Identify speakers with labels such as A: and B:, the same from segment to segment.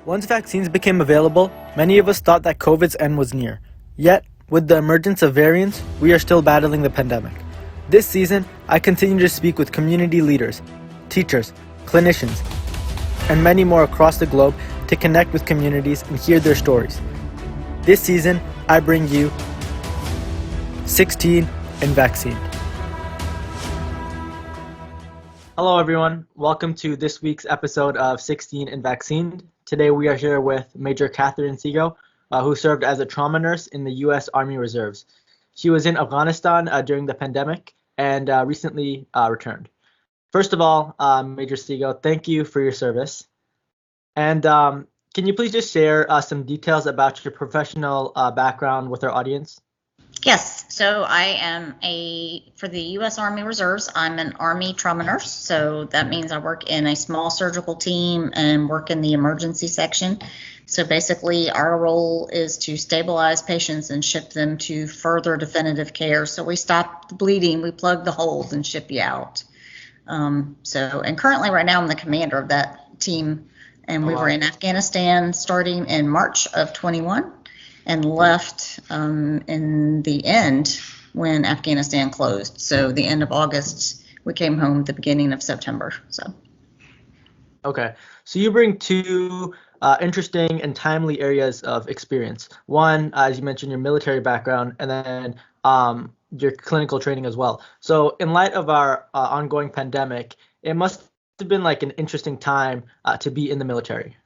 A: Once vaccines became available, many of us thought that COVID's end was near. Yet, with the emergence of variants, we are still battling the pandemic. This season, I continue to speak with community leaders, teachers, clinicians, and many more across the globe to connect with communities and hear their stories. This season, I bring you 16 and Vaccine. Hello everyone, welcome to this week's episode of 16 and Vaccine. Today we are here with Major Katherine Sego, who served as a trauma nurse in the U.S. Army Reserves. She was in Afghanistan during the pandemic and recently returned. First of all, Major Sego, thank you for your service. And can you please just share some details about your professional background with our audience?
B: Yes, so I am for the U.S. Army Reserves, I'm an Army trauma nurse. So that means I work in a small surgical team and work in the emergency section. So basically our role is to stabilize patients and ship them to further definitive care. So we stop the bleeding, we plug the holes and ship you out. And currently right now I'm the commander of that team, and we were in Afghanistan starting in March of 21. And left in the end when Afghanistan closed. So the end of August, we came home the beginning of September.
A: Okay, so you bring two interesting and timely areas of experience. One, as you mentioned, your military background, and then your clinical training as well. So in light of our ongoing pandemic, it must have been like an interesting time to be in the military.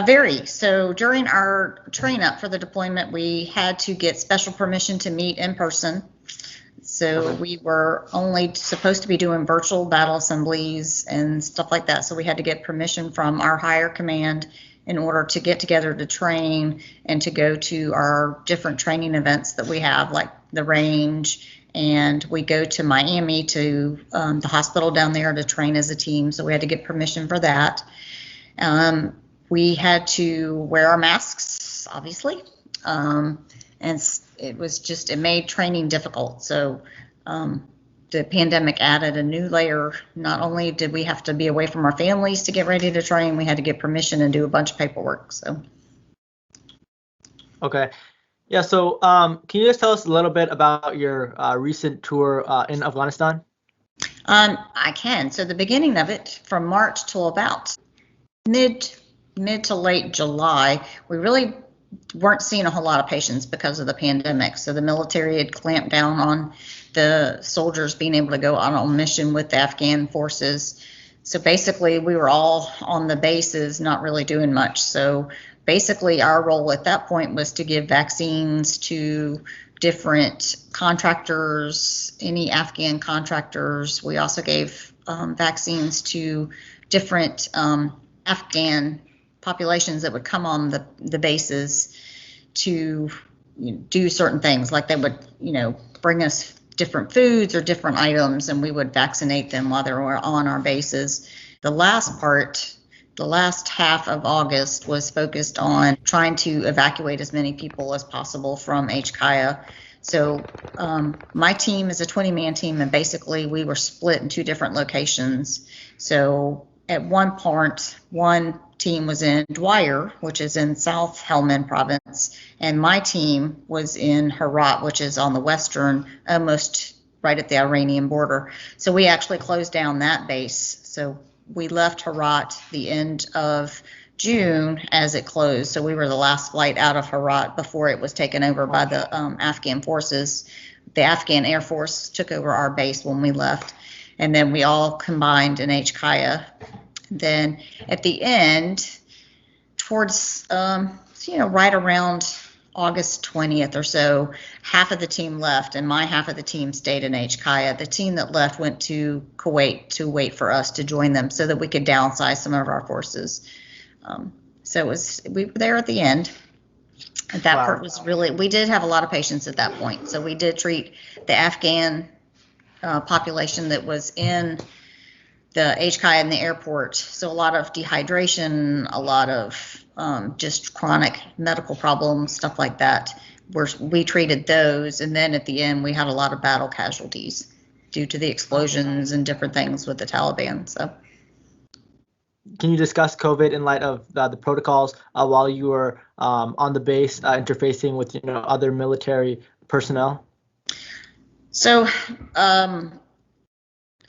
B: Very. So during our train up for the deployment, we had to get special permission to meet in person. So we were only supposed to be doing virtual battle assemblies and stuff like that. So we had to get permission from our higher command in order to get together to train and to go to our different training events that we have, like the range. And we go to Miami to the hospital down there to train as a team. So we had to get permission for that. We had to wear our masks, obviously, and it made training difficult. So the pandemic added a new layer. Not only did we have to be away from our families to get ready to train, we had to get permission and do a bunch of paperwork.
A: Okay. Yeah, so can you just tell us a little bit about your recent tour in Afghanistan?
B: I can. So the beginning of it, from March till about mid to late July, we really weren't seeing a whole lot of patients because of the pandemic. So the military had clamped down on the soldiers being able to go out on mission with the Afghan forces. So basically we were all on the bases, not really doing much. So basically our role at that point was to give vaccines to different contractors, any Afghan contractors. We also gave vaccines to different Afghan populations that would come on the bases to do certain things, like they would bring us different foods or different items, and we would vaccinate them while they were on our bases. The last half of August was focused on trying to evacuate as many people as possible from HKIA. So my team is a 20-man team, and basically we were split in two different locations. So at one part, one team was in Dwyer, which is in South Helmand province, and my team was in Herat, which is on the western, almost right at the Iranian border. So we actually closed down that base. So we left Herat the end of June as it closed. So we were the last flight out of Herat before it was taken over by the Afghan forces. The Afghan Air Force took over our base when we left, and then we all combined in HKIA. Then at the end, towards right around August 20th or so, half of the team left, and my half of the team stayed in HKIA. The team that left went to Kuwait to wait for us to join them so that we could downsize some of our forces. We were there at the end. That part was we did have a lot of patients at that point. So we did treat the Afghan population that was in the HKIA in the airport. So a lot of dehydration, a lot of just chronic medical problems, stuff like that. We treated those, and then at the end we had a lot of battle casualties due to the explosions and different things with the Taliban. So
A: can you discuss COVID in light of the protocols while you were on the base interfacing with other military personnel?
B: So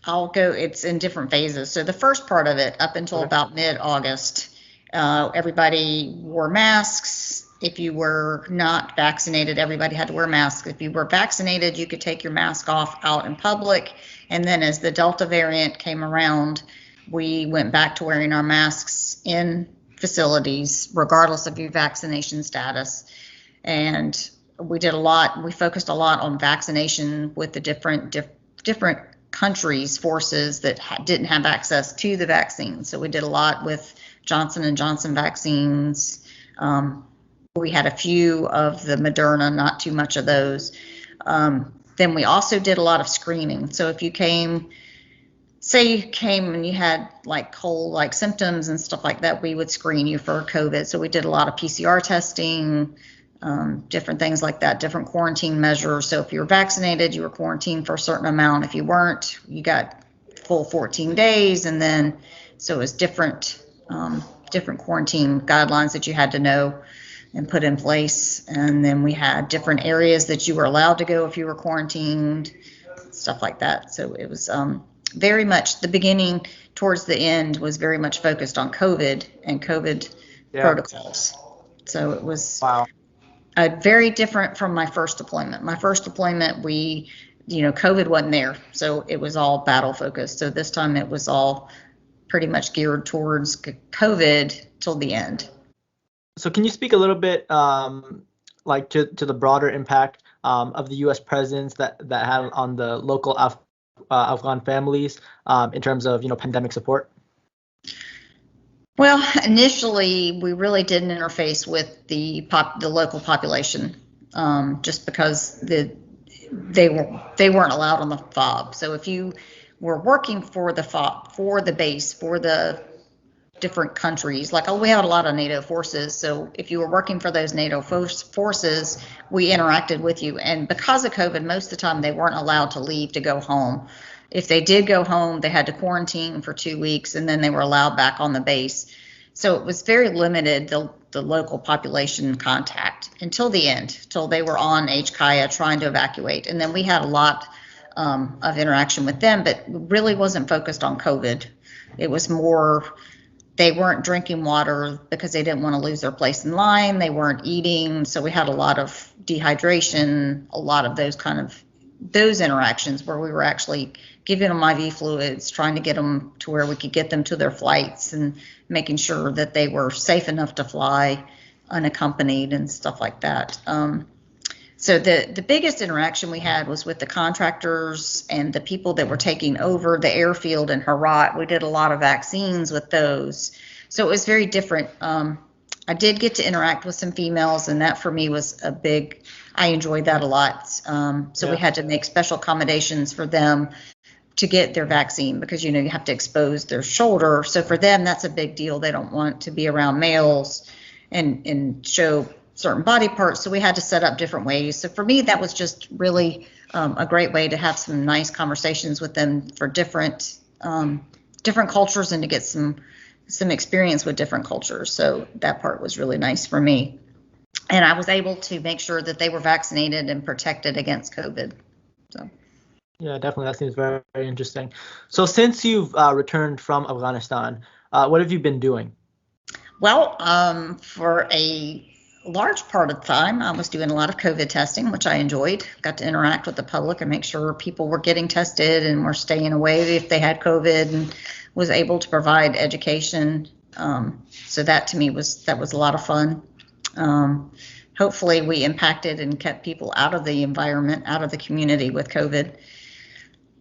B: it's in different phases. So the first part of it, up until
A: Okay.
B: about mid-August, everybody wore masks. If you were not vaccinated, everybody had to wear masks. If you were vaccinated, you could take your mask off out in public. And then as the Delta variant came around, we went back to wearing our masks in facilities, regardless of your vaccination status. And we focused a lot on vaccination with the different countries' forces that didn't have access to the vaccine. So we did a lot with Johnson & Johnson vaccines. We had a few of the Moderna, not too much of those. Then we also did a lot of screening. So if you came and you had like cold-like symptoms and stuff like that, we would screen you for COVID. So we did a lot of PCR testing, different things like that, different quarantine measures. So if you were vaccinated, you were quarantined for a certain amount. If you weren't, you got full 14 days. And then, so it was different quarantine guidelines that you had to know and put in place. And then we had different areas that you were allowed to go if you were quarantined, stuff like that. So it was very much the beginning towards the end was very much focused on COVID and COVID protocols. So it was very different from my first deployment. My first deployment, COVID wasn't there. So it was all battle focused. So this time it was all pretty much geared towards COVID till the end.
A: So can you speak a little bit like to the broader impact of the U.S. presence that had on the local Afghan families in terms of pandemic support?
B: Well, initially we really didn't interface with the local population just because they weren't allowed on the FOB. So if you were working for the FOB, for the base, for the different countries, like we had a lot of NATO forces. So if you were working for those NATO forces, we interacted with you. And because of COVID, most of the time they weren't allowed to leave to go home. If they did go home, they had to quarantine for 2 weeks, and then they were allowed back on the base. So it was very limited, the local population contact until the end, till they were on HKIA trying to evacuate. And then we had a lot of interaction with them, but really wasn't focused on COVID. It was more, they weren't drinking water because they didn't want to lose their place in line. They weren't eating. So we had a lot of dehydration, a lot of those interactions where we were actually giving them IV fluids, trying to get them to where we could get them to their flights and making sure that they were safe enough to fly unaccompanied and stuff like that. So the biggest interaction we had was with the contractors and the people that were taking over the airfield in Herat. We did a lot of vaccines with those. So it was very different. I did get to interact with some females, and that for me was I enjoyed that a lot. So we had to make special accommodations for them to get their vaccine because, you have to expose their shoulder. So for them, that's a big deal. They don't want to be around males and show certain body parts. So we had to set up different ways. So for me, that was just really a great way to have some nice conversations with them for different cultures and to get some experience with different cultures. So that part was really nice for me. And I was able to make sure that they were vaccinated and protected against COVID. So.
A: Yeah, definitely. That seems very, very interesting. So since you've returned from Afghanistan, what have you been doing?
B: Well, for a large part of the time, I was doing a lot of COVID testing, which I enjoyed. Got to interact with the public and make sure people were getting tested and were staying away if they had COVID, and was able to provide education. So that to me was a lot of fun. Hopefully we impacted and kept people out of the environment, out of the community with COVID.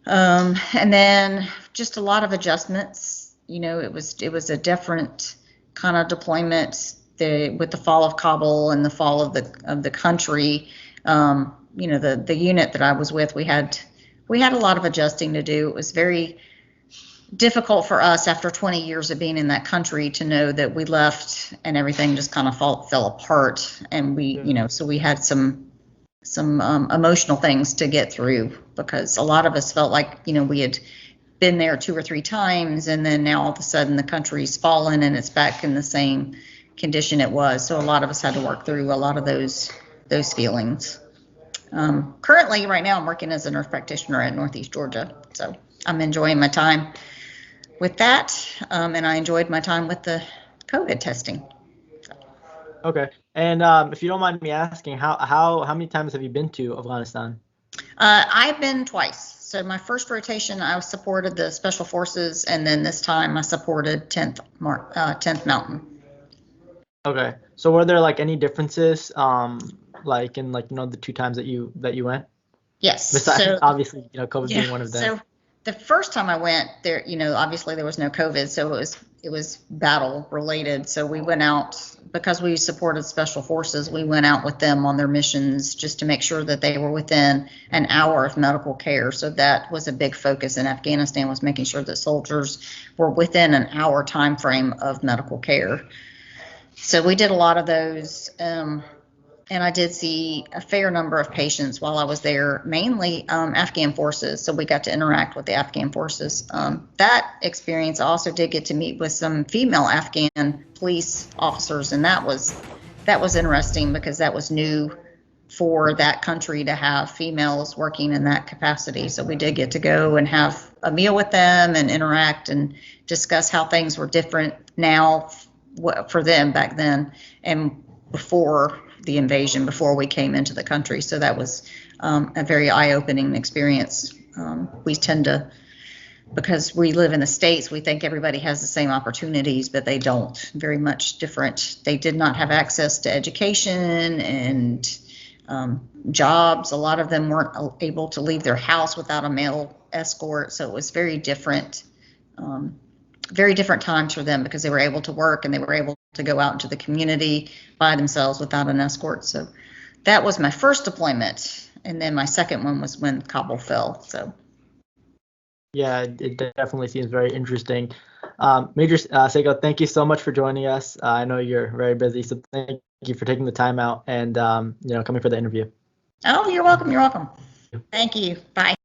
B: And then just a lot of adjustments. It was a different kind of deployment with the fall of Kabul and the fall of the country. The unit that I was with, we had a lot of adjusting to do. It was very difficult for us after 20 years of being in that country to know that we left and everything just kind of fell apart. And so we had some emotional things to get through because a lot of us felt like, we had been there 2 or 3 times, and then now all of a sudden the country's fallen and it's back in the same condition it was. So a lot of us had to work through a lot of those feelings. Currently, right now, I'm working as a nurse practitioner at Northeast Georgia, so I'm enjoying my time with that, and I enjoyed my time with the COVID testing.
A: Okay. And if you don't mind me asking, how many times have you been to Afghanistan?
B: I've been twice. So my first rotation, I supported the Special Forces, and then this time I supported 10th Mountain.
A: Okay. So were there like any differences, like in like the 2 times that you went?
B: Yes.
A: Besides,
B: So
A: obviously, COVID
B: yeah.
A: being one of them.
B: So the first time I went there, obviously there was no COVID, so it was battle related. So we went out because we supported Special Forces. We went out with them on their missions just to make sure that they were within an hour of medical care. So that was a big focus in Afghanistan, was making sure that soldiers were within an hour time frame of medical care. So we did a lot of those. And I did see a fair number of patients while I was there, mainly Afghan forces. So we got to interact with the Afghan forces. That experience, I also did get to meet with some female Afghan police officers, and that was interesting because that was new for that country to have females working in that capacity. So we did get to go and have a meal with them and interact and discuss how things were different now for them back then and before the invasion, before we came into the country. So that was a very eye-opening experience. We tend to, because we live in the States, we think everybody has the same opportunities, but they don't. Very much different. They did not have access to education and jobs. A lot of them weren't able to leave their house without a male escort. So it was very different times for them because they were able to work and they were able to go out into the community by themselves without an escort. So that was my first deployment. And then my second one was when Kabul fell. So
A: yeah, it definitely seems very interesting. Major Sego, thank you so much for joining us. I know you're very busy, so thank you for taking the time out and coming for the interview.
B: Oh, you're welcome. You're welcome. Thank you. Bye.